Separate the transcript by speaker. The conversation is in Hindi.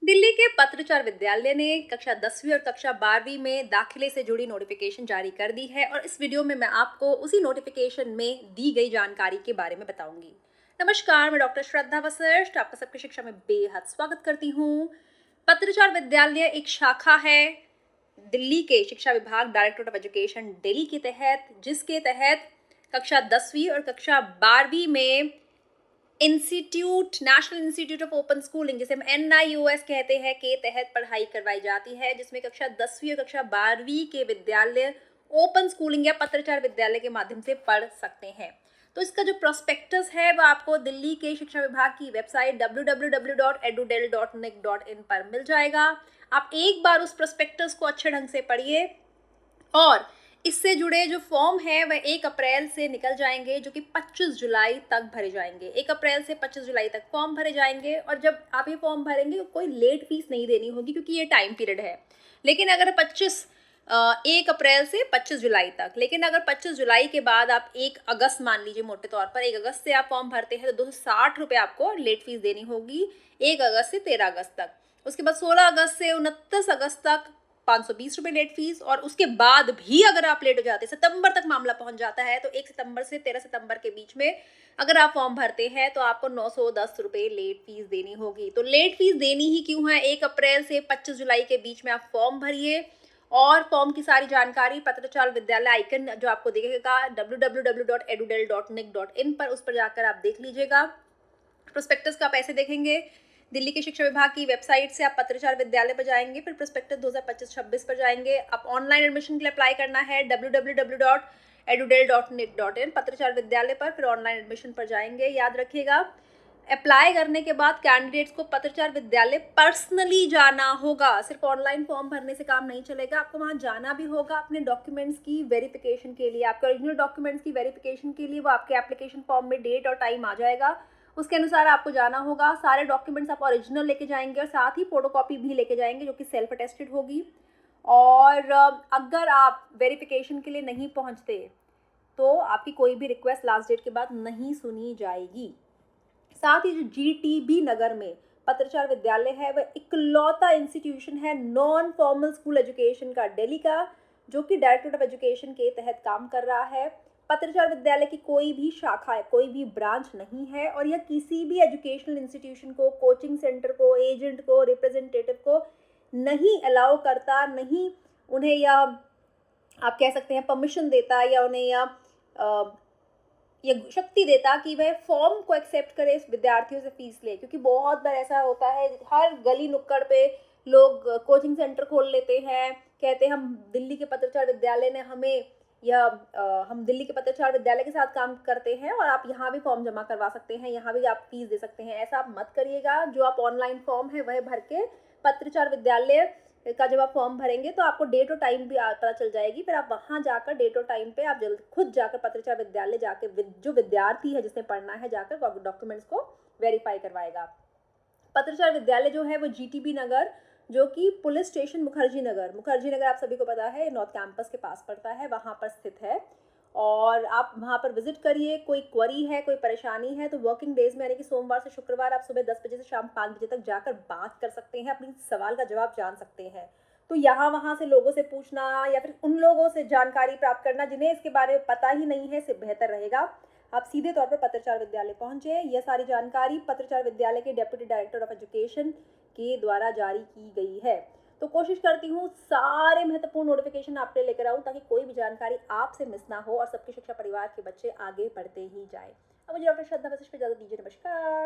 Speaker 1: दिल्ली के पत्राचार विद्यालय ने कक्षा 10वीं और कक्षा 12वीं में दाखिले से जुड़ी नोटिफिकेशन जारी कर दी है और इस वीडियो में मैं आपको उसी नोटिफिकेशन में दी गई जानकारी के बारे में बताऊंगी। नमस्कार, मैं डॉक्टर श्रद्धा वशिष्ठ आपका सबकी शिक्षा में बेहद स्वागत करती हूँ। पत्राचार विद्यालय एक शाखा है दिल्ली के शिक्षा विभाग डायरेक्टरेट ऑफ एजुकेशन दिल्ली के तहत, जिसके तहत कक्षा 10वीं और कक्षा 12वीं में national institute of open schooling, जिसे हम NIOS कहते हैं, के तहत पढ़ाई करवाई जाती है, जिसमें कक्षा 10वीं और कक्षा 12वीं के विद्यालय ओपन स्कूलिंग या पत्राचार विद्यालय के माध्यम से पढ़ सकते हैं। तो इसका जो प्रोस्पेक्टस है वह आपको दिल्ली के शिक्षा विभाग की वेबसाइट www.edudel.nic.in पर मिल जाएगा। आप एक बार उस प्रोस्पेक्टस को अच्छे ढंग से पढ़िए और इससे जुड़े जो फॉर्म है वह 1 अप्रैल से निकल जाएंगे, जो कि 25 जुलाई तक भरे जाएंगे। 1 अप्रैल से 25 जुलाई तक फॉर्म भरे जाएंगे और जब आप ये फॉर्म भरेंगे कोई लेट फीस नहीं देनी होगी, क्योंकि ये टाइम पीरियड है। लेकिन अगर 1 अप्रैल से 25 जुलाई तक, लेकिन अगर 25 जुलाई के बाद आप 1 अगस्त मान लीजिए, मोटे तौर पर 1 अगस्त से आप फॉर्म भरते हैं तो 260 रुपये आपको लेट फीस देनी होगी 1 अगस्त से 13 अगस्त तक। उसके बाद 16 अगस्त से 29 अगस्त तक 520 रुपये लेट फीस, और उसके बाद भी अगर आप लेट हो जाते हैं, सितंबर तक मामला पहुंच जाता है, तो 1 सितंबर से 13 सितंबर के बीच में अगर आप फॉर्म भरते हैं तो आपको 910 रुपये लेट फीस देनी होगी। तो लेट फीस देनी ही क्यों है? 1 अप्रैल से 25 जुलाई के बीच में आप फॉर्म भरिए और फॉर्म की सारी जानकारी पत्राचार विद्यालय आइकन जो आपको दिखेगा www.edudel.nic.in पर, उस पर जाकर आप देख लीजिएगा। प्रोस्पेक्टस का आप ऐसे देखेंगे, दिल्ली के शिक्षा विभाग की वेबसाइट से आप पत्राचार विद्यालय पर जाएंगे, फिर प्रोस्पेक्टस 2025-26 पर जाएंगे। आप ऑनलाइन एडमिशन के लिए अप्लाई करना है www.edudel.nic.in पत्राचार विद्यालय पर, फिर ऑनलाइन एडमिशन पर जाएंगे। याद रखिएगा, अप्लाई करने के बाद कैंडिडेट्स को पत्राचार विद्यालय पर्सनली जाना होगा। सिर्फ ऑनलाइन फॉर्म भरने से काम नहीं चलेगा, आपको वहां जाना भी होगा अपने डॉक्यूमेंट्स की वेरिफिकेशन के लिए। आपके ओरिजिनल डॉक्यूमेंट्स की वेरिफिकेशन के लिए वो आपके एप्लीकेशन फॉर्म में डेट और टाइम आ जाएगा, उसके अनुसार आपको जाना होगा। सारे डॉक्यूमेंट्स आप ओरिजिनल लेके जाएंगे और साथ ही फोटोकॉपी भी लेके जाएंगे, जो कि सेल्फ अटेस्टेड होगी। और अगर आप वेरिफिकेशन के लिए नहीं पहुंचते तो आपकी कोई भी रिक्वेस्ट लास्ट डेट के बाद नहीं सुनी जाएगी। साथ ही जो GTB नगर में पत्राचार विद्यालय है वह इकलौता इंस्टीट्यूशन है नॉन फॉर्मल स्कूल एजुकेशन का दिल्ली का, जो कि डायरेक्टरेट ऑफ एजुकेशन के तहत काम कर रहा है। पत्राचार विद्यालय की कोई भी शाखा है, कोई भी ब्रांच नहीं है, और यह किसी भी एजुकेशनल इंस्टीट्यूशन को, कोचिंग सेंटर को, एजेंट को, रिप्रेजेंटेटिव को नहीं अलाउ करता, नहीं उन्हें यह आप कह सकते हैं परमिशन देता, या उन्हें यह शक्ति देता कि वह फॉर्म को एक्सेप्ट करे विद्यार्थियों से फीस ले। क्योंकि बहुत बार ऐसा होता है, हर गली नुक्कड़ पे लोग कोचिंग सेंटर खोल लेते हैं, कहते हैं हम दिल्ली के पत्राचार विद्यालय ने हमें हम दिल्ली के पत्राचार विद्यालय के साथ काम करते हैं और आप यहाँ भी फॉर्म जमा करवा सकते हैं, यहाँ भी आप फीस दे सकते हैं। ऐसा आप मत करिएगा। जो आप ऑनलाइन फॉर्म है वह भर के पत्राचार विद्यालय का जब आप फॉर्म भरेंगे तो आपको डेट और टाइम भी पता चल जाएगी। फिर आप वहाँ जाकर डेट और टाइम पे आप खुद जाकर पत्राचार विद्यालय जाकर जो विद्यार्थी है जिसने पढ़ना है जाकर डॉक्यूमेंट्स को वेरीफाई करवाएगा। पत्राचार विद्यालय जो है वो GTB नगर, जो कि पुलिस स्टेशन मुखर्जी नगर आप सभी को पता है, नॉर्थ कैंपस के पास पड़ता है, वहाँ पर स्थित है। और आप वहाँ पर विजिट करिए। कोई क्वेरी है, कोई परेशानी है तो वर्किंग डेज में, यानी कि सोमवार से शुक्रवार, आप सुबह 10 बजे से शाम 5 बजे तक जाकर बात कर सकते हैं, अपनी सवाल का जवाब जान सकते हैं। तो यहाँ वहाँ से लोगों से पूछना या फिर उन लोगों से जानकारी प्राप्त करना जिन्हें इसके बारे में पता ही नहीं है, इससे बेहतर रहेगा आप सीधे तौर पर पत्राचार विद्यालय पहुँचे। यह सारी जानकारी पत्राचार विद्यालय के डेप्यूटी डायरेक्टर ऑफ एजुकेशन के द्वारा जारी की गई है। तो कोशिश करती हूँ सारे महत्वपूर्ण नोटिफिकेशन आप पे लेकर आऊँ, ताकि कोई भी जानकारी आपसे मिस ना हो और सबके शिक्षा परिवार के बच्चे आगे बढ़ते ही जाए। अब मुझे डॉक्टर श्रद्धा वशिष्ठ पे इजाजत दीजिए। नमस्कार।